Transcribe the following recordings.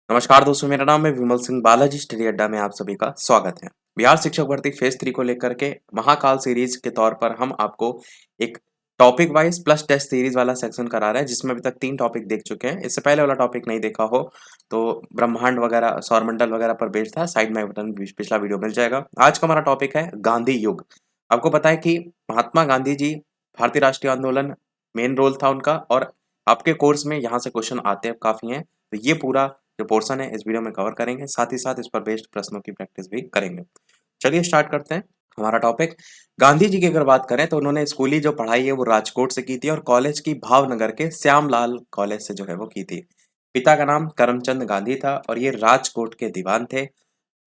नमस्कार दोस्तों, मेरा नाम है विमल सिंह। बालाजी स्टडी अड्डा में आप सभी का स्वागत है। बिहार शिक्षक भर्ती फेज 3 को लेकर के महाकाल सीरीज के तौर पर हम आपको एक topic wise plus test series वाला सेक्शन करा रहे हैं, जिसमें अभी तक 3 टॉपिक देख चुके हैं। इससे पहले वाला टॉपिक नहीं देखा हो तो ब्रह्मांड वगैरह, सौरमंडल वगैरह पर बेस्ड था। साइड में बटन पिछला वीडियो मिल जाएगा। आज का हमारा टॉपिक है गांधी युग। आपको पता है कि महात्मा गांधी जी, भारतीय राष्ट्रीय आंदोलन मेन रोल था उनका, और आपके कोर्स में यहाँ से क्वेश्चन आते हैं काफी हैं। तो ये पूरा जो पोर्शन है इस वीडियो में कवर करेंगे, साथ ही साथ इस पर बेस्ड प्रश्नों की प्रैक्टिस भी करेंगे। चलिए स्टार्ट करते हैं हमारा टॉपिक। गांधी जी की अगर बात करें तो उन्होंने स्कूली जो पढ़ाई है वो राजकोट से की थी, और कॉलेज की भावनगर के श्यामलाल कॉलेज से जो है वो की थी। पिता का नाम करमचंद गांधी था और ये राजकोट के दीवान थे।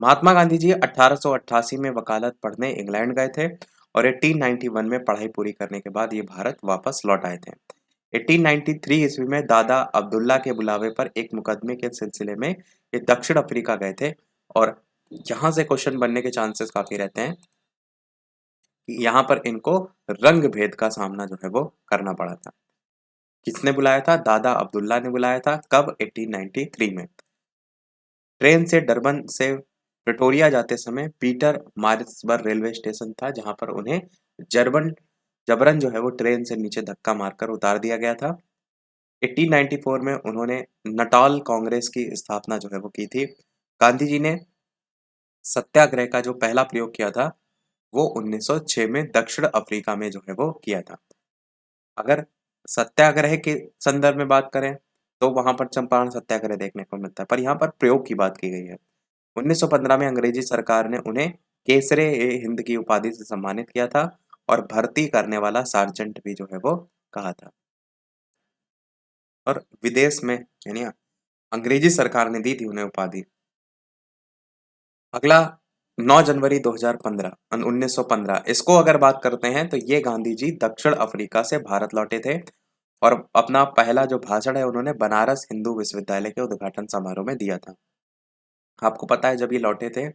महात्मा गांधी जी 1888 में वकालत पढ़ने इंग्लैंड गए थे, और 1891 में पढ़ाई पूरी करने के बाद ये भारत वापस लौट आए थे। 1893 ईस्वी में दादा अब्दुल्ला के बुलावे पर एक मुकदमे के सिलसिले में ये दक्षिण अफ्रीका गए थे, और यहाँ से क्वेश्चन बनने के चांसेस काफी रहते हैं कि यहाँ पर इनको रंग भेद का सामना जो है वो करना पड़ा था। किसने बुलाया था? दादा अब्दुल्ला ने बुलाया था। कब? 1893 में। ट्रेन से डरबन से प्रिटोरिया जाते समय पीटर मारिट्सबर्ग रेलवे स्टेशन था, जहां पर उन्हें जर्बन जबरन जो है वो ट्रेन से नीचे धक्का मारकर उतार दिया गया था। 1894 में उन्होंने नटाल कांग्रेस की स्थापना जो है वो की थी। गांधी जी ने सत्याग्रह का जो पहला प्रयोग किया था वो 1906 में दक्षिण अफ्रीका में जो है वो किया था। अगर सत्याग्रह के संदर्भ में बात करें तो वहां पर चंपारण सत्याग्रह देखने को मिलता है, पर यहाँ पर प्रयोग की बात की गई है। 1915 में अंग्रेजी सरकार ने उन्हें केसरे ए हिंद की उपाधि से सम्मानित किया था, और भर्ती करने वाला सार्जेंट भी जो है वो कहा था। और विदेश में यानी अंग्रेजी सरकार ने दी थी उन्हें उपाधि। अगला 9 जनवरी 2015 1915, इसको अगर बात करते हैं तो ये गांधी जी दक्षिण अफ्रीका से भारत लौटे थे, और अपना पहला जो भाषण है उन्होंने बनारस हिंदू विश्वविद्यालय के उद्घाटन समारोह में दिया था। आपको पता है जब ये लौटे थे,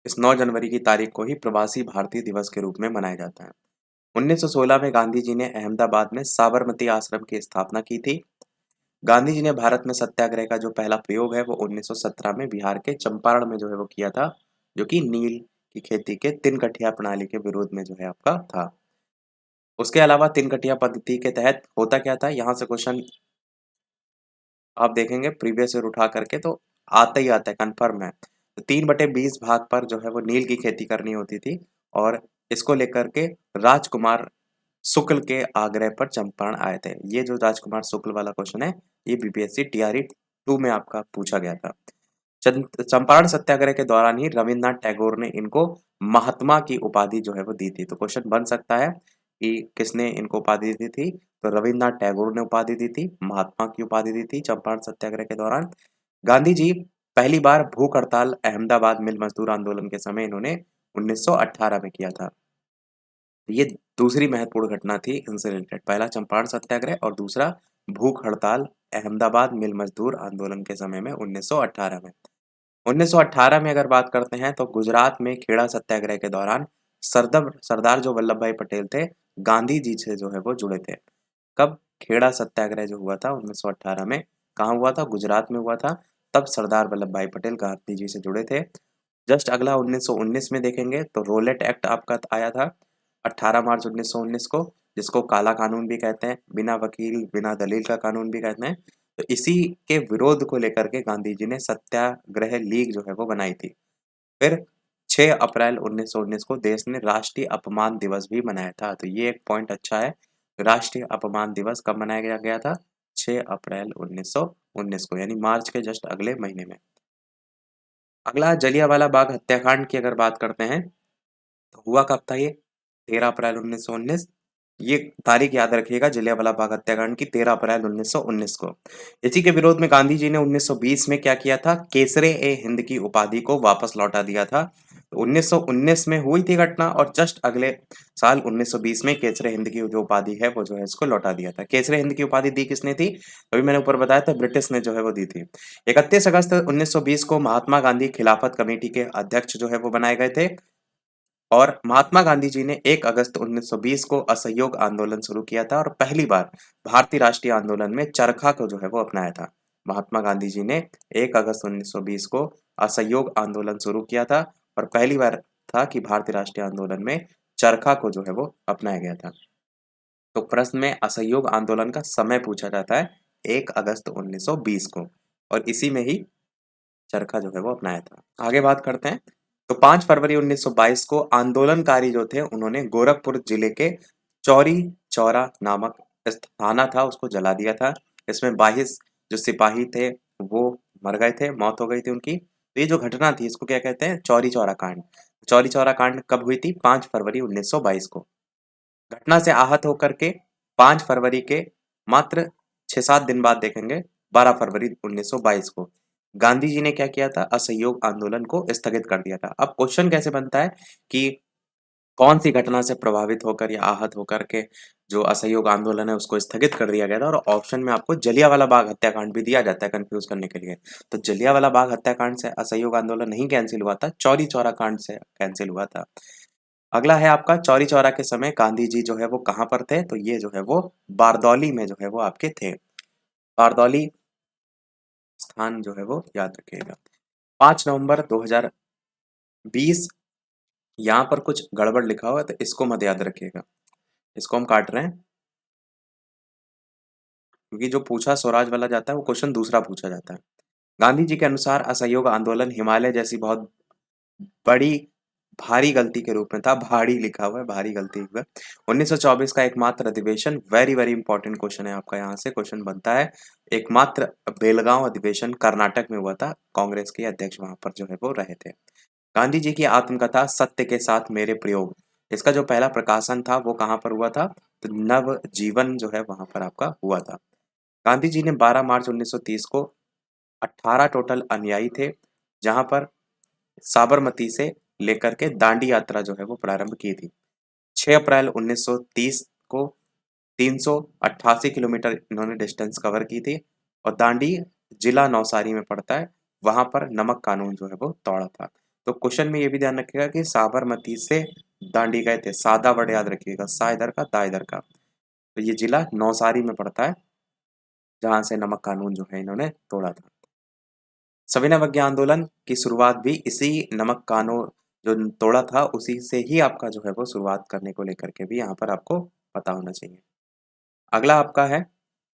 इस 9 जनवरी की तारीख को ही प्रवासी भारतीय दिवस के रूप में मनाया जाता है। 1916 में गांधी जी ने अहमदाबाद में साबरमती आश्रम की स्थापना की थी। गांधी जी ने भारत में सत्याग्रह का जो पहला प्रयोग है वो 1917 में बिहार के चंपारण में जो है वो किया था, जो कि नील की खेती के तिन कठिया प्रणाली के विरोध में जो है आपका था। उसके अलावा तिन कठिया पद्धति के तहत होता क्या था, यहाँ से क्वेश्चन आप देखेंगे प्रीवियस ईयर उठा करके तो आता ही आता है, कंफर्म है। तो 3/20 भाग पर जो है वो नील की खेती करनी होती थी, और इसको लेकर के राजकुमार शुक्ल के आग्रह पर चंपारण आए थे। ये जो राजकुमार शुक्ल वाला क्वेश्चन है ये बीपीएससी टीआरई 2 में आपका पूछा गया था। चंपारण सत्याग्रह के दौरान ही रविन्द्रनाथ टैगोर ने इनको महात्मा की उपाधि जो है वो दी थी। तो क्वेश्चन बन सकता है कि किसने इनको उपाधि दी थी, तो रविन्द्रनाथ टैगोर ने उपाधि दी थी, महात्मा की उपाधि दी थी चंपारण सत्याग्रह के दौरान। गांधी जी पहली बार भूख हड़ताल अहमदाबाद मिल मजदूर आंदोलन के समय इन्होंने 1918 में किया था। ये दूसरी महत्वपूर्ण घटना थी इनसे रिलेटेड। पहला चंपारण सत्याग्रह और दूसरा भूख हड़ताल अहमदाबाद मिल मजदूर आंदोलन के समय में 1918 में। 1918 में अगर बात करते हैं तो गुजरात में खेड़ा सत्याग्रह के दौरान सरदार सरदार जो वल्लभ भाई पटेल थे, गांधी जी से जो है वो जुड़े थे। कब? खेड़ा सत्याग्रह जो हुआ था 1918 में, कहाँ हुआ था? गुजरात में हुआ था। तब सरदार वल्लभ भाई पटेल गांधी जी से जुड़े थे। जस्ट अगला 1919 में देखेंगे तो रोलेट एक्ट आपका आया था 18 मार्च 1919 को, जिसको काला कानून भी कहते हैं, बिना वकील बिना दलील का कानून भी कहते हैं। तो इसी के विरोध को लेकर के गांधी जी ने सत्याग्रह लीग जो है वो बनाई थी। फिर 6 अप्रैल 1919 को देश ने राष्ट्रीय अपमान दिवस भी मनाया था। तो ये एक पॉइंट अच्छा है। राष्ट्रीय अपमान दिवस कब मनाया गया था? 6 अप्रैल 1919 को, यानी मार्च के जस्ट अगले महीने में। अगला जलियांवाला बाग हत्याकांड की अगर बात करते हैं तो हुआ कब था ये? 13 अप्रैल 1919। ये तारीख याद रखिएगा, जलियांवाला बाग हत्याकांड की 13 अप्रैल 1919 को। इसी के विरोध में गांधी जी ने 1920 में क्या किया था? केसरे ए हिंद की उपाधि को वापस लौटा दिया था। 1919 में हुई थी घटना, और जस्ट अगले साल 1920 में केसरे हिंद की जो उपाधि है वो जो है इसको लौटा दिया था। केसरे हिंद की उपाधि दी किसने थी? अभी मैंने ऊपर बताया था, ब्रिटिश ने जो है वो दी थी। 31 अगस्त 1920 को महात्मा गांधी खिलाफत कमेटी के अध्यक्ष जो है वो बनाए गए थे, और महात्मा गांधी जी ने 1 अगस्त 1920 को असहयोग आंदोलन शुरू किया था, और पहली बार भारतीय राष्ट्रीय आंदोलन में चरखा को जो है वो अपनाया था। महात्मा गांधी जी ने 1 अगस्त 1920 को असहयोग आंदोलन शुरू किया था और पहली बार था कि भारतीय राष्ट्रीय आंदोलन में चरखा को जो है वो अपनाया गया था। तो प्रश्न में असहयोग आंदोलन का समय पूछा जाता है 1 अगस्त 1920 को, और इसी में ही चरखा जो है वो अपनाया था। आगे बात करते हैं। तो 5 फरवरी 1922 को आंदोलनकारी जो थे उन्होंने गोरखपुर जिले के चौरी चौरा नामक थाना था उसको जला दिया था। इसमें 22 जो सिपाही थे वो मर गए थे, मौत हो गई थी उनकी। तो ये जो घटना थी इसको क्या कहते हैं? चौरी चौरा कांड। चौरी चौरा कांड कब हुई थी? 5 फरवरी 1922 को। घटना से आहत होकर के 5 फरवरी के मात्र 6-7 दिन बाद देखेंगे 12 फरवरी 1922 को गांधी जी ने क्या किया था? असहयोग आंदोलन को स्थगित कर दिया था। अब क्वेश्चन कैसे बनता है कि कौन सी घटना से प्रभावित होकर या आहत होकर के जो असहयोग आंदोलन है उसको स्थगित कर दिया गया था, और ऑप्शन में आपको जलियांवाला बाग हत्याकांड भी दिया जाता है कंफ्यूज करने के लिए। तो जलियांवाला बाग हत्याकांड से असहयोग आंदोलन नहीं कैंसिल हुआ था, चौरी चौरा कांड से कैंसिल हुआ था। अगला है आपका चौरी चौरा के समय गांधी जी जो है वो कहाँ पर थे? तो ये जो है वो बारदौली में जो है वो आपके थे। बारदौली स्थान जो है वो याद रखिएगा। 5 नवंबर 2020, यहाँ पर कुछ गड़बड़ लिखा हुआ है तो इसको मत याद रखिएगा, इसको हम काट रहे हैं क्योंकि जो पूछा स्वराज वाला जाता है वो क्वेश्चन दूसरा पूछा जाता है। गांधी जी के अनुसार असहयोग आंदोलन हिमालय जैसी बहुत बड़ी भारी गलती के रूप में था, भारी लिखा हुआ है, भारी गलती हुआ। 1924 का एकमात्र अधिवेशन, वेरी वेरी इंपॉर्टेंट क्वेश्चन है आपका, यहाँ से क्वेश्चन बनता है। एकमात्र बेलगांव अधिवेशन कर्नाटक में हुआ था, कांग्रेस के अध्यक्ष वहां पर जो है वो रहे थे। गांधी जी की आत्मकथा सत्य के साथ मेरे प्रयोग, इसका जो पहला प्रकाशन था वो कहाँ पर हुआ था? तो नव जीवन जो है वहां पर आपका हुआ था। गांधी जी ने 12 मार्च 1930 को 18 टोटल अनुयायी थे, जहां पर साबरमती से लेकर के दांडी यात्रा जो है वो प्रारंभ की थी। 6 अप्रैल 1930 को 388 किलोमीटर इन्होंने डिस्टेंस कवर की थी, और दांडी जिला नौसारी में पड़ता है, वहां पर नमक कानून जो है वो तोड़ा था। तो क्वेश्चन में ये भी ध्यान रखिएगा कि साबरमती से दांडी गए थे, सादा वर्ड याद रखिएगा, सा इधर का दा इधर का। तो ये जिला नौसारी में पड़ता है, जहां से नमक कानून जो है इन्होंने तोड़ा था। सविनय अवज्ञा आंदोलन की शुरुआत भी इसी नमक कानून जो तोड़ा था उसी से ही आपका जो है वो शुरुआत करने को लेकर के भी यहाँ पर आपको पता होना चाहिए। अगला आपका है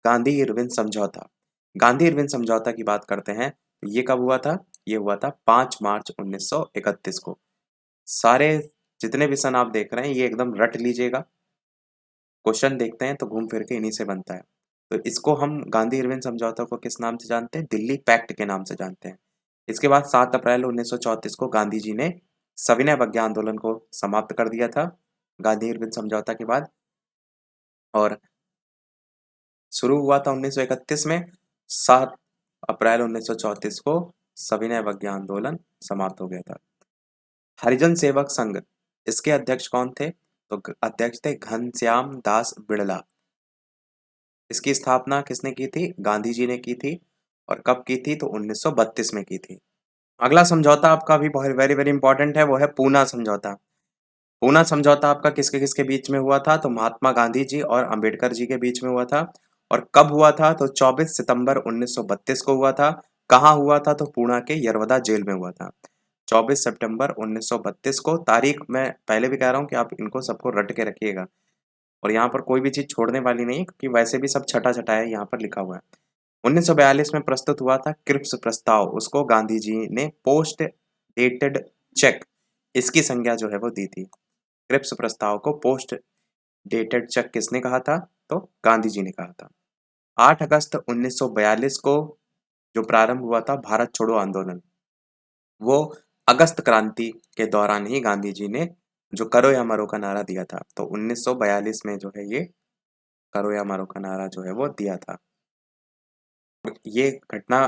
गांधी इरविन समझौता। गांधी इरविन समझौता की बात करते हैं तो ये कब हुआ था? ये हुआ था 5 मार्च 1931 को। सारे जितने भी सन आप देख रहे हैं ये एकदम रट लीजिएगा, क्वेश्चन देखते हैं तो घूम फिर के इन्हीं से बनता है। तो इसको हम गांधी इरविन समझौता को किस नाम से जानते हैं? दिल्ली पैक्ट के नाम से जानते हैं। इसके बाद 7 अप्रैल 1934 को गांधी जी ने सविनय अवज्ञा आंदोलन को समाप्त कर दिया था गांधी इरविन समझौता के बाद, और शुरू हुआ था 1931 में। 7 अप्रैल 1934 को सविनय अवज्ञा आंदोलन समाप्त हो गया था। हरिजन सेवक संघ, इसके अध्यक्ष कौन थे? तो अध्यक्ष थे घनश्याम दास बिड़ला। इसकी स्थापना किसने की थी? गांधी जी ने की थी, और कब की थी? तो 1932 में की थी। अगला समझौता आपका भी बहुत वेरी वेरी इंपॉर्टेंट है, वो है पूना समझौता। पूना समझौता आपका किसके किसके बीच में हुआ था? तो महात्मा गांधी जी और अंबेडकर जी के बीच में हुआ था। और कब हुआ था? तो 24 सितंबर 1932 को हुआ था। कहाँ हुआ था? तो पूना के यरवदा जेल में हुआ था। 24 सितंबर 1932 को। तारीख मैं पहले भी कह रहा हूँ कि आप इनको सबको रट के रखिएगा, और यहाँ पर कोई भी चीज छोड़ने वाली नहीं है क्योंकि वैसे भी सब छटा छटा है यहाँ पर लिखा हुआ है। 1942 में प्रस्तुत हुआ था क्रिप्स प्रस्ताव, उसको गांधी जी ने पोस्ट डेटेड चेक, इसकी संज्ञा जो है वो दी थी। क्रिप्स प्रस्ताव को पोस्ट डेटेड चेक किसने कहा था? तो गांधी जी ने कहा था। 8 अगस्त 1942 को जो प्रारंभ हुआ था भारत छोड़ो आंदोलन, वो अगस्त क्रांति के दौरान ही गांधी जी ने जो करो या मरो का नारा दिया था। तो 1942 में जो है ये करो या मरो का नारा जो है वो दिया था। ये घटना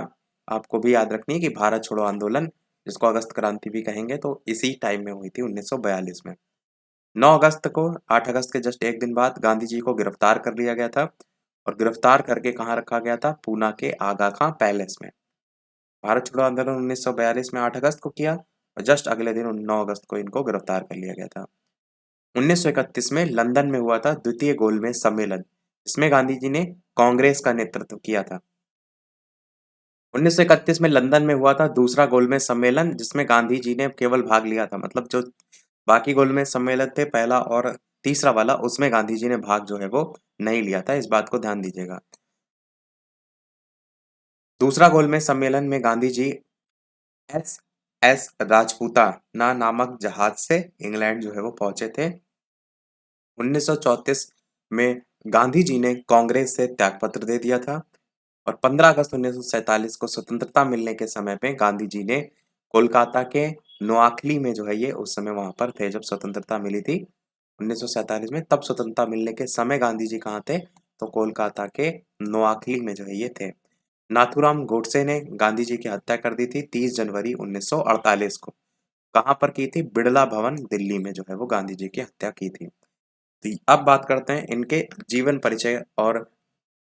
आपको भी याद रखनी है कि भारत छोड़ो आंदोलन, जिसको अगस्त क्रांति भी कहेंगे, तो इसी टाइम में हुई थी 1942 में। 9 अगस्त को, 8 अगस्त के जस्ट एक दिन बाद गांधी जी को गिरफ्तार कर लिया गया था, और गिरफ्तार करके कहाँ रखा गया था? पूना के आगा खां पैलेस में। भारत छोड़ो आंदोलन 1942 में 8 अगस्त को किया, और जस्ट अगले दिन 9 अगस्त को इनको गिरफ्तार कर लिया गया था। 1931 में लंदन में हुआ था द्वितीय गोलमेज सम्मेलन, इसमें गांधी जी ने कांग्रेस का नेतृत्व किया था। 1931 में लंदन में हुआ था दूसरा गोलमेज सम्मेलन, जिसमें गांधी जी ने केवल भाग लिया था। मतलब जो बाकी गोलमेज सम्मेलन थे, पहला और तीसरा वाला, उसमें गांधी जी ने भाग जो है वो नहीं लिया था। इस बात को ध्यान दीजिएगा। दूसरा गोलमेज सम्मेलन में Gandhi G S S Rajputana नामक जहाज से इंग्लैंड जो है वो पहुंचे थे। 1934 में गांधी जी ने कांग्रेस से त्यागपत्र दे दिया था। और 15 अगस्त 1947 को स्वतंत्रता मिलने के समय पे गांधी जी ने कोलकाता के नोआखली में जो है ये, उस समय वहां पर थे जब स्वतंत्रता मिली थी 1947 में, तब स्वतंत्रता मिलने के समय गांधी जी कहाँ थे, तो कोलकाता के नोआखली में जो है ये थे। नाथूराम गोडसे ने गांधी जी की हत्या कर दी थी 30 जनवरी 1948 को। कहाँ पर की थी? बिड़ला भवन दिल्ली में जो है वो गांधी जी की हत्या की थी। तो अब बात करते हैं इनके जीवन परिचय और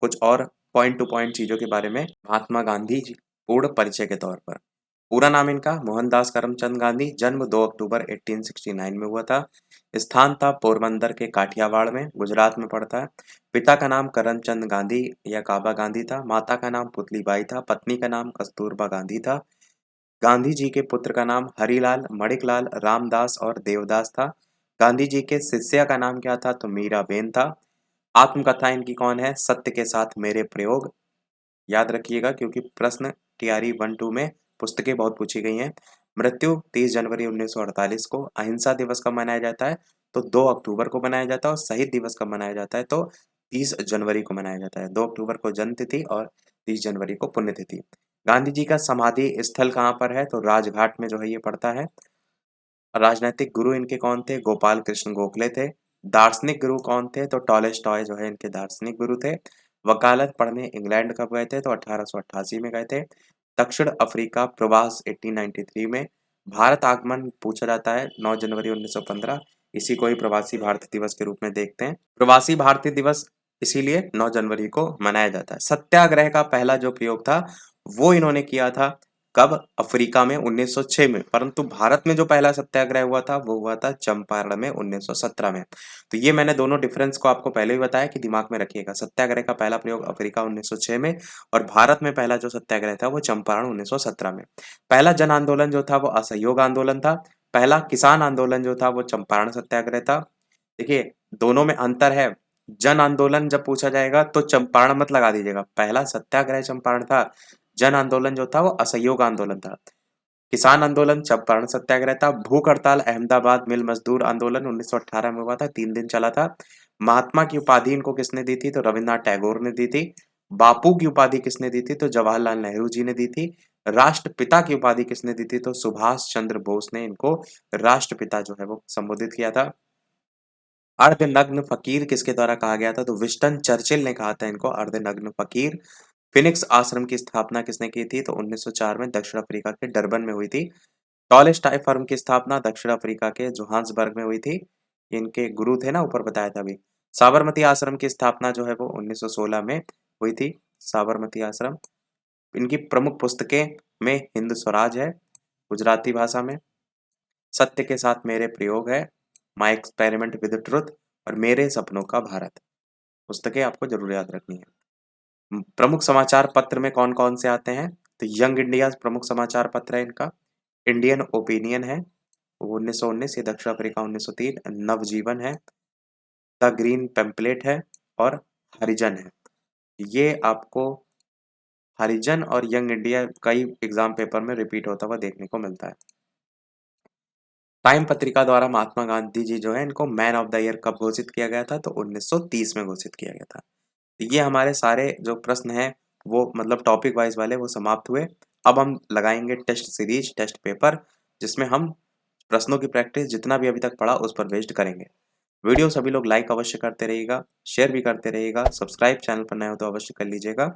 कुछ और पॉइंट टू पॉइंट चीजों के बारे में। महात्मा गांधी जी पूर्ण परिचय के तौर पर, पूरा नाम इनका मोहनदास करमचंद गांधी, जन्म 2 अक्टूबर 1869 में हुआ था। स्थान था पोरबंदर के काठियावाड़ में, गुजरात में पड़ता है। पिता का नाम करमचंद गांधी या काबा गांधी था। माता का नाम पुतलीबाई था। पत्नी का नाम कस्तूरबा गांधी था। गांधी जी के पुत्र का नाम हरिलाल, मणिकलाल, रामदास और देवदास था। गांधी जी के शिष्या का नाम क्या था? तो मीराबेन था। आत्मकथा इनकी कौन है? सत्य के साथ मेरे प्रयोग। याद रखिएगा क्योंकि प्रश्न टीआरई 1-2 में पुस्तकें बहुत पूछी गई हैं। मृत्यु 30 जनवरी 1948 को। अहिंसा दिवस कब मनाया जाता है? तो 2 अक्टूबर को मनाया जाता है। और शहीद दिवस कब मनाया जाता है? तो 30 जनवरी को मनाया जाता है। 2 अक्टूबर को जन्म तिथि और 30 जनवरी को पुण्यतिथि। गांधी जी का समाधि स्थल कहाँ पर है? तो राजघाट में जो है ये पड़ता है। राजनैतिक गुरु इनके कौन थे? गोपाल कृष्ण गोखले थे। दार्शनिक गुरु कौन थे? तो टॉलस्टॉय जो है इनके दार्शनिक गुरु थे। वकालत पढ़ने इंग्लैंड कब गए थे? तो 1888 में गए थे। दक्षिण अफ्रीका प्रवास 1893 में। भारत आगमन पूछा जाता है 9 जनवरी 1915। इसी को ही प्रवासी भारतीय दिवस के रूप में देखते हैं। प्रवासी भारतीय दिवस इसीलिए 9 जनवरी को मनाया जाता है। सत्याग्रह का पहला जो प्रयोग था वो इन्होंने किया था कब? अफ्रीका में 1906 में। परंतु भारत में जो पहला सत्याग्रह हुआ था वो हुआ था चंपारण में 1917 में। तो ये मैंने दोनों डिफरेंस को आपको पहले ही बताया कि दिमाग में रखिएगा। सत्याग्रह का पहला प्रयोग अफ्रीका 1906 में, और भारत में पहला जो सत्याग्रह था वो चंपारण 1917 में। पहला जन आंदोलन जो था वो असहयोग आंदोलन था। पहला किसान आंदोलन जो था वो चंपारण सत्याग्रह था। देखिए दोनों में अंतर है। जन आंदोलन जब पूछा जाएगा तो चंपारण मत लगा दीजिएगा, पहला सत्याग्रह चंपारण था। जन आंदोलन जो था वो असहयोग आंदोलन था। किसान आंदोलन चंपारण सत्याग्रह था। भूख हड़ताल अहमदाबाद मिल मजदूर आंदोलन 1918 में हुआ था, 3 दिन चला था। महात्मा की उपाधि इनको किसने दी थी? तो रविन्द्रनाथ टैगोर ने दी थी। बापू की उपाधि किसने दी थी? तो जवाहरलाल नेहरू जी ने दी थी। राष्ट्रपिता की उपाधि किसने दी थी? तो सुभाष चंद्र बोस ने इनको राष्ट्रपिता जो है वो संबोधित किया था। अर्धनग्न फकीर किसके द्वारा कहा गया था? तो विंस्टन चर्चिल ने कहा था इनको अर्धनग्न फकीर। फिनिक्स आश्रम की स्थापना किसने की थी? तो 1904 में दक्षिण अफ्रीका के डरबन में हुई थी। टॉलस्टॉय फर्म की स्थापना दक्षिण अफ्रीका के जोहान्सबर्ग में हुई थी। इनके गुरु थे ना, ऊपर बताया था अभी। साबरमती आश्रम की स्थापना जो है वो 1916 में हुई थी। साबरमती आश्रम। इनकी प्रमुख पुस्तकें में हिंद स्वराज है गुजराती भाषा में, सत्य के साथ मेरे प्रयोग है, माई एक्सपेरिमेंट विद ट्रुथ, और मेरे सपनों का भारत। पुस्तकें आपको जरूर याद रखनी है। प्रमुख समाचार पत्र में कौन कौन से आते हैं? तो यंग इंडिया प्रमुख समाचार पत्र है इनका। इंडियन ओपिनियन है 1919, ये दक्षिण अफ्रीका 1903। नवजीवन है, द ग्रीन पेम्पलेट है, और हरिजन है। ये आपको हरिजन और यंग इंडिया कई एग्जाम पेपर में रिपीट होता हुआ देखने को मिलता है। टाइम पत्रिका द्वारा महात्मा गांधी जी जो है इनको मैन ऑफ द ईयर कब घोषित किया गया था? तो 1930 में घोषित किया गया था। तो ये हमारे सारे जो प्रश्न हैं वो मतलब टॉपिक वाइज वाले वो समाप्त हुए। अब हम लगाएंगे टेस्ट सीरीज, टेस्ट पेपर, जिसमें हम प्रश्नों की प्रैक्टिस जितना भी अभी तक पढ़ा उस पर बेस्ड करेंगे। वीडियो सभी लोग लाइक अवश्य करते रहिएगा, शेयर भी करते रहिएगा, सब्सक्राइब चैनल पर नए हो तो अवश्य कर लीजिएगा,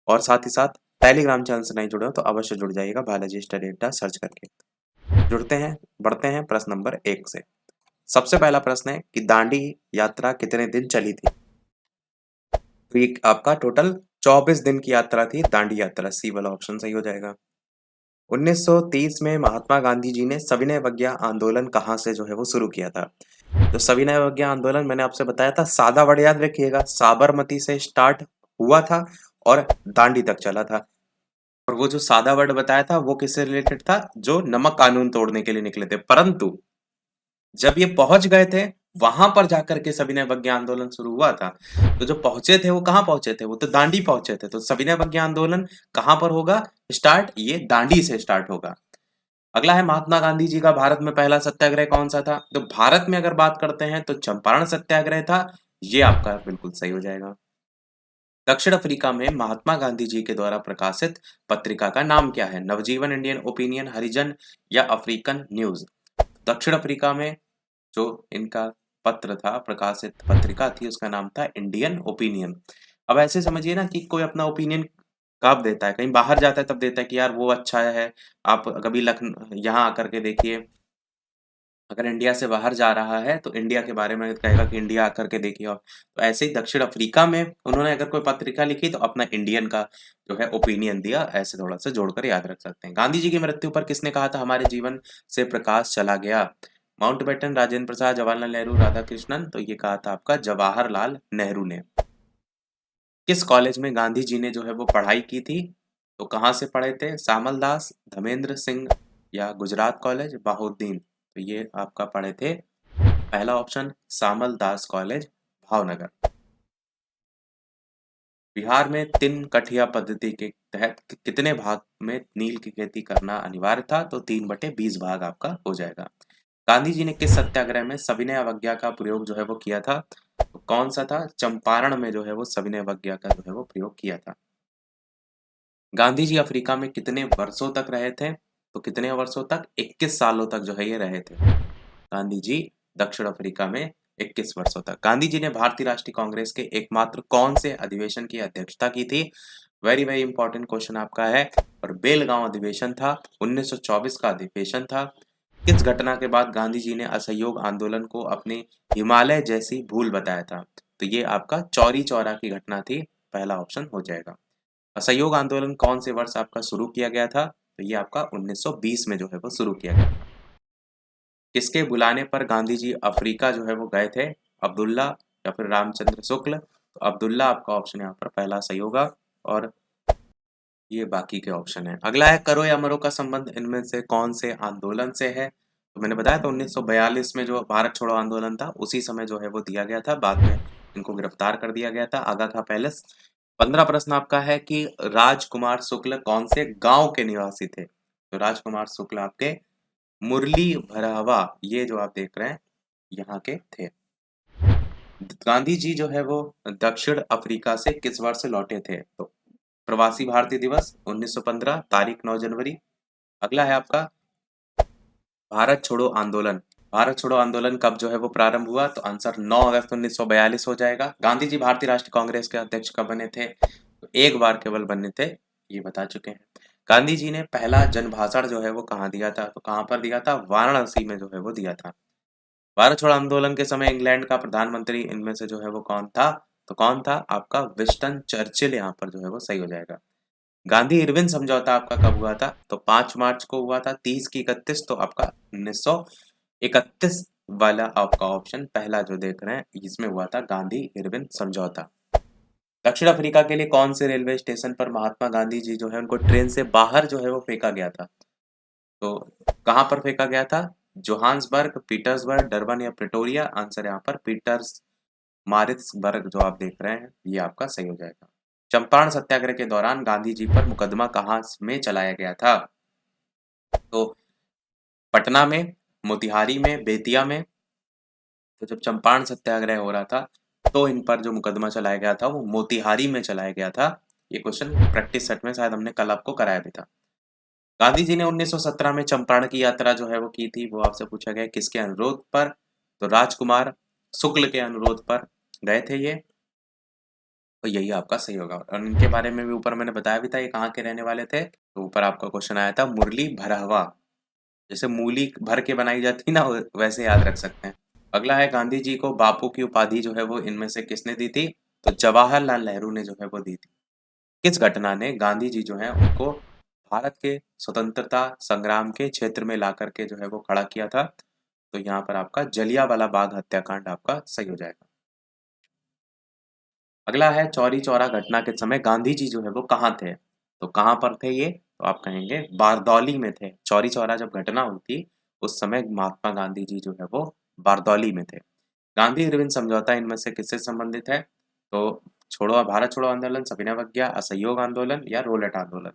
और साथ ही साथ टेलीग्राम चैनल से नहीं जुड़े हो तो अवश्य जुड़ जाइएगा बालाजी स्टडी अड्डा सर्च करके। जुड़ते हैं, बढ़ते हैं प्रश्न नंबर 1 से। सबसे पहला प्रश्न है कि दांडी यात्रा कितने दिन चली थी? तो ये आपका टोटल 24 दिन की यात्रा थी दांडी यात्रा, सी वाला ऑप्शन सही हो जाएगा। 1930 में महात्मा गांधी जी ने सविनय अवज्ञा आंदोलन कहाँ से जो है वो शुरू किया था? तो सविनय अवज्ञा आंदोलन मैंने आपसे बताया था, सादा वर्ड याद रखिएगा, साबरमती से स्टार्ट हुआ था और दांडी तक चला था। और वो जो सादा वर्ड बताया था वो किससे रिलेटेड था, जो नमक कानून तोड़ने के लिए निकले थे। परंतु जब ये पहुंच गए थे, वहां पर जाकर के सविनय अवज्ञा आंदोलन शुरू हुआ था। तो जो पहुंचे थे वो कहाँ पहुंचे थे, वो तो दांडी पहुंचे थे। तो सविनय अवज्ञा आंदोलन कहाँ पर होगा स्टार्ट, ये दांडी से स्टार्ट होगा। अगला है महात्मा गांधी जी का भारत में पहला सत्याग्रह कौन सा था। तो भारत में अगर बात करते हैं तो चंपारण सत्याग्रह था। ये आपका बिल्कुल सही हो जाएगा। दक्षिण अफ्रीका में महात्मा गांधी जी के द्वारा प्रकाशित पत्रिका का नाम क्या है। नवजीवन, इंडियन ओपिनियन, हरिजन या अफ्रीकन न्यूज। दक्षिण अफ्रीका में जो इनका पत्र था, प्रकाशित पत्रिका थी, उसका नाम था इंडियन ओपिनियन। अब ऐसे समझिए ना कि कोई अपना ओपिनियन कब देता है, कहीं बाहर जाता है तब देता है कि यार वो अच्छा है। आप कभी लखनऊ यहाँ आकर के देखिए, अगर इंडिया से बाहर जा रहा है तो इंडिया के बारे में कहेगा कि इंडिया आकर के देखिए। आप तो ऐसे ही दक्षिण अफ्रीका में उन्होंने अगर कोई पत्रिका लिखी तो अपना इंडियन का जो है ओपिनियन दिया। ऐसे थोड़ा सा जोड़कर याद रख सकते हैं। गांधी जी की मृत्यु पर किसने कहा था हमारे जीवन से प्रकाश चला गया। माउंटबेटन, राजेंद्र प्रसाद, जवाहरलाल नेहरू, राधाकृष्णन। तो ये कहा था आपका जवाहरलाल नेहरू ने। किस कॉलेज में गांधी जी ने जो है वो पढ़ाई की थी। तो कहाँ से पढ़े थे, सामल दास, धर्मेंद्र सिंह या गुजरात कॉलेज, बहाउद्दीन। तो ये आपका पढ़े थे पहला ऑप्शन सामल दास कॉलेज, भावनगर। बिहार में तीन कठिया पद्धति के तहत कितने भाग में नील की खेती करना अनिवार्य था। तो 3/20 भाग आपका हो जाएगा। गांधी जी ने किस सत्याग्रह में सविनय अवज्ञा का प्रयोग जो है वो किया था। तो कौन सा था, चंपारण में जो है वो सविनय अवज्ञा का जो है वो प्रयोग किया था। गांधी जी अफ्रीका में कितने वर्षों तक रहे थे। तो कितने वर्षों तक, 21 सालों तक जो है ये रहे थे गांधी जी दक्षिण अफ्रीका में। 21 वर्षों तक। गांधी जी ने भारतीय राष्ट्रीय कांग्रेस के एकमात्र कौन से अधिवेशन की अध्यक्षता की थी। वेरी वेरी इंपॉर्टेंट क्वेश्चन आपका है। और बेलगांव अधिवेशन था, 1924 का अधिवेशन था। किस घटना के बाद गांधी जी ने असहयोग आंदोलन को अपने हिमालय जैसी भूल बताया था। तो ये आपका चौरी चौरा की घटना थी। पहला ऑप्शन हो जाएगा। असहयोग आंदोलन कौन से वर्ष आपका शुरू किया गया था। तो ये आपका 1920 में जो है वो शुरू किया गया था। किसके बुलाने पर गांधी जी अफ्रीका जो है वो गए थे, अब्दुल्ला या फिर रामचंद्र शुक्ल। तो अब्दुल्ला आपका ऑप्शन यहाँ पर पहला सही होगा। और ये बाकी के ऑप्शन है। अगला है करो या मरो का संबंध इनमें से कौन से आंदोलन से है। तो मैंने बताया था 1942 में जो भारत छोड़ो आंदोलन था उसी समय जो है वो दिया गया था। बाद में इनको गिरफ्तार कर दिया गया था, आगा खा पैलेस। 15 प्रश्न आपका है कि राजकुमार शुक्ल कौन से गांव के निवासी थे। तो राजकुमार शुक्ल आपके मुरली भरावा, ये जो आप देख रहे हैं यहाँ के थे। गांधी जी जो है वो दक्षिण अफ्रीका से किस वर्ष लौटे थे। तो प्रवासी भारतीय दिवस 1915, तारीख 9 जनवरी। अगला है आपका भारत छोड़ो आंदोलन। भारत छोड़ो आंदोलन कब जो है वो प्रारंभ हुआ। तो आंसर 9 अगस्त 1942 हो जाएगा। गांधी जी भारतीय राष्ट्रीय कांग्रेस के अध्यक्ष कब बने थे। तो एक बार केवल बने थे, ये बता चुके हैं। गांधी जी ने पहला जनभाषण जो है वो कहाँ दिया था। तो कहाँ पर दिया था, वाराणसी में जो है वो दिया था। भारत छोड़ो आंदोलन के समय इंग्लैंड का प्रधानमंत्री इनमें से जो है वो कौन था। तो कौन था आपका विंस्टन चर्चिल, यहाँ पर जो है वो सही हो जाएगा। गांधी इरविन समझौता आपका कब हुआ था। तो 5 मार्च को हुआ था, 30 की 31। तो आपका 1931 वाला आपका ऑप्शन पहला जो देख रहे हैं इसमें हुआ था गांधी इरविन समझौता। दक्षिण अफ्रीका के लिए कौन से रेलवे स्टेशन पर महात्मा गांधी जी जो है उनको ट्रेन से बाहर जो है वो फेंका गया था। तो कहाँ पर फेंका गया था, जोहान्सबर्ग, पीटर्सबर्ग, डरबन या प्रिटोरिया। आंसर यहाँ पर पीटर्स मारित्सबर्ग जो आप देख रहे हैं ये आपका सही हो जाएगा। चंपारण सत्याग्रह के दौरान गांधी जी पर मुकदमा कहाँ में चलाया गया था। तो पटना में, मोतिहारी में, बेतिया में। तो जब चंपारण सत्याग्रह हो रहा था तो इन पर जो मुकदमा चलाया गया था वो मोतिहारी में चलाया गया था। ये क्वेश्चन प्रैक्टिस सेट में शायद हमने कल आपको कराया भी था। गांधी जी ने 1917 में चंपारण की यात्रा जो है वो की थी, वो आपसे पूछा गया किसके अनुरोध पर। तो राजकुमार शुक्ल के अनुरोध पर गए थे ये। तो यही आपका सही होगा। और इनके बारे में भी ऊपर मैंने बताया भी था ये कहाँ के रहने वाले थे। तो ऊपर आपका क्वेश्चन आया था मुरली भरहवा, जैसे मूली भर के बनाई जाती ना वैसे याद रख सकते हैं। अगला है गांधी जी को बापू की उपाधि जो है वो इनमें से किसने दी थी। तो जवाहरलाल नेहरू ने जो है वो दी थी। किस घटना ने गांधी जी जो है उनको भारत के स्वतंत्रता संग्राम के क्षेत्र में ला करके जो है वो खड़ा किया था। तो यहाँ पर आपका जलियांवाला बाग हत्याकांड आपका सही हो जाएगा। अगला है चौरी चौरा घटना के समय गांधी जी जो है वो कहाँ थे। तो कहाँ पर थे ये? तो आप कहेंगे बारदौली में थे। चौरी चौरा जब घटना हुई थी, उस समय महात्मा गांधी जी जो है वो बारदौली में थे। गांधी इरविन समझौता इनमें से किससे संबंधित है? तो छोड़ो भारत छोड़ो आंदोलन, सविनय अवज्ञा, असहयोग आंदोलन या रोलेट आंदोलन।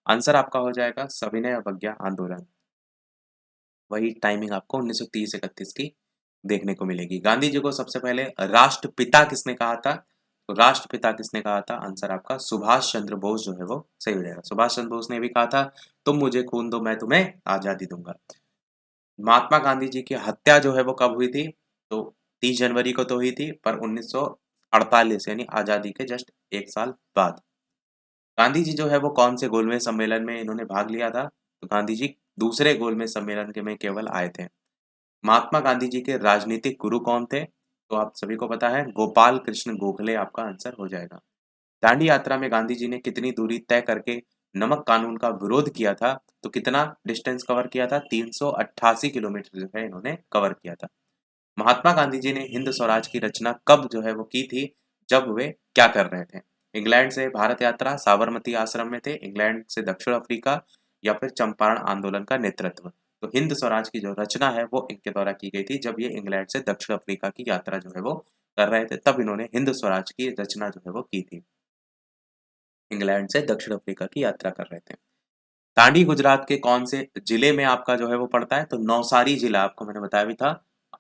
आंसर आपका हो जाएगा सविनय अवज्ञा आंदोलन। वही टाइमिंग आपको 1930-31 की देखने को मिलेगी। गांधी जी को सबसे पहले राष्ट्रपिता किसने कहा था? तो राष्ट्रपिता किसने कहा था? आंसर आपका सुभाष चंद्र बोस जो है वो सही हो जाएगा। सुभाष चंद्र बोस ने भी कहा था, तुम मुझे खून दो मैं तुम्हें आजादी दूंगा। महात्मा गांधी जी की हत्या जो है वो कब हुई थी? तो 30 जनवरी को तो हुई थी, पर 1948 यानी आजादी के जस्ट एक साल बाद। गांधी जी जो है वो कौन से गोलमेज सम्मेलन में इन्होंने भाग लिया था? तो गांधी जी दूसरे गोलमेज सम्मेलन के में केवल आए थे। महात्मा गांधी जी के राजनीतिक गुरु कौन थे? तो आप सभी को पता है, गोपाल कृष्ण गोखले आपका आंसर हो जाएगा। दांडी यात्रा में गांधी जी ने कितनी दूरी तय करके नमक कानून का विरोध किया था? तो कितना डिस्टेंस कवर किया था? 388 किलोमीटर जो है इन्होंने कवर किया था। महात्मा गांधी जी ने हिंद स्वराज की रचना कब जो है वो की थी? जब वे क्या कर रहे थे? इंग्लैंड से भारत यात्रा, साबरमती आश्रम में थे, इंग्लैंड से दक्षिण अफ्रीका, या फिर चंपारण आंदोलन का नेतृत्व। तो हिंद स्वराज की जो रचना है वो इनके द्वारा की गई थी जब ये इंग्लैंड से दक्षिण अफ्रीका की यात्रा जो है वो कर रहे थे, तब इन्होंने हिंद स्वराज की रचना जो है वो की थी। इंग्लैंड से दक्षिण अफ्रीका की यात्रा कर रहे थे। दांडी गुजरात के कौन से जिले में आपका जो है वो पड़ता है? तो नौसारी जिला आपको मैंने बताया भी था।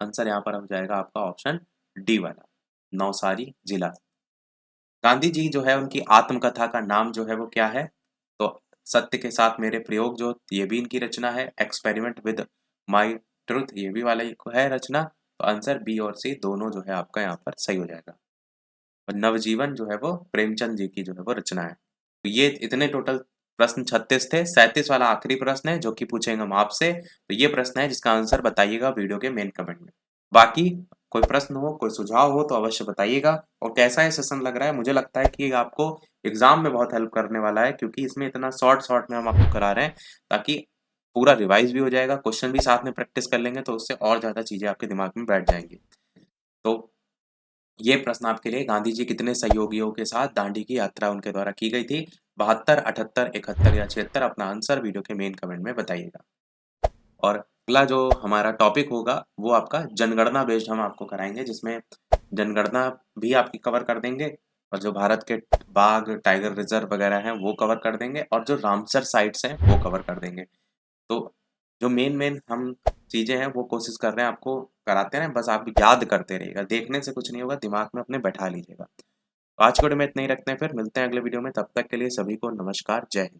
आंसर यहाँ पर हो जाएगा आपका ऑप्शन डी वाला, नौसारी जिला। गांधी जी जो है उनकी आत्मकथा का नाम जो है वो क्या है? तो सत्य के साथ मेरे प्रयोग, जो ये भी इनकी रचना है। एक्सपेरिमेंट विद माई ट्रुथ, ये भी वाला एक है रचना। तो आंसर बी और सी दोनों जो है आपका यहाँ पर सही हो जाएगा। और नवजीवन जो है वो प्रेमचंद जी की जो है वो रचना है। तो ये इतने टोटल प्रश्न 36 थे। 37 वाला आखिरी प्रश्न है जो कि पूछेंगे हम आपसे। तो ये प्रश्न है जिसका आंसर बताइएगा वीडियो के मेन कमेंट में। बाकी कोई प्रश्न हो, कोई सुझाव हो तो अवश्य बताइएगा। और कैसा ये सेशन लग रहा है? मुझे लगता है कि आपको एग्जाम में बहुत हेल्प करने वाला है, क्योंकि इसमें इतना शॉर्ट शॉर्ट में हम आपको करा रहे हैं, ताकि पूरा रिवाइज भी हो जाएगा, क्वेश्चन भी साथ में प्रैक्टिस कर लेंगे, तो उससे और ज्यादा चीजें आपके दिमाग में बैठ जाएंगी। तो ये प्रश्न आपके लिए, गांधी जी कितने सहयोगियों के साथ दांडी की यात्रा उनके द्वारा की गई थी? 72, 78, 71 या 76? अपना आंसर वीडियो के मेन कमेंट में बताइएगा। और अगला जो हमारा टॉपिक होगा वो आपका जनगणना बेस्ड हम आपको कराएंगे, जिसमें जनगणना भी आपकी कवर कर देंगे, और जो भारत के बाघ, टाइगर रिजर्व वगैरह हैं वो कवर कर देंगे, और जो रामसर साइट्स हैं वो कवर कर देंगे। तो जो मेन मेन हम चीजें हैं वो कोशिश कर रहे हैं आपको कराते हैं, बस आप याद करते रहिएगा, देखने से कुछ नहीं होगा, दिमाग में अपने बैठा लीजिएगा। तो आज के वीडियो में इतना ही रखते हैं, फिर मिलते हैं अगले वीडियो में। तब तक के लिए सभी को नमस्कार, जय हिंद।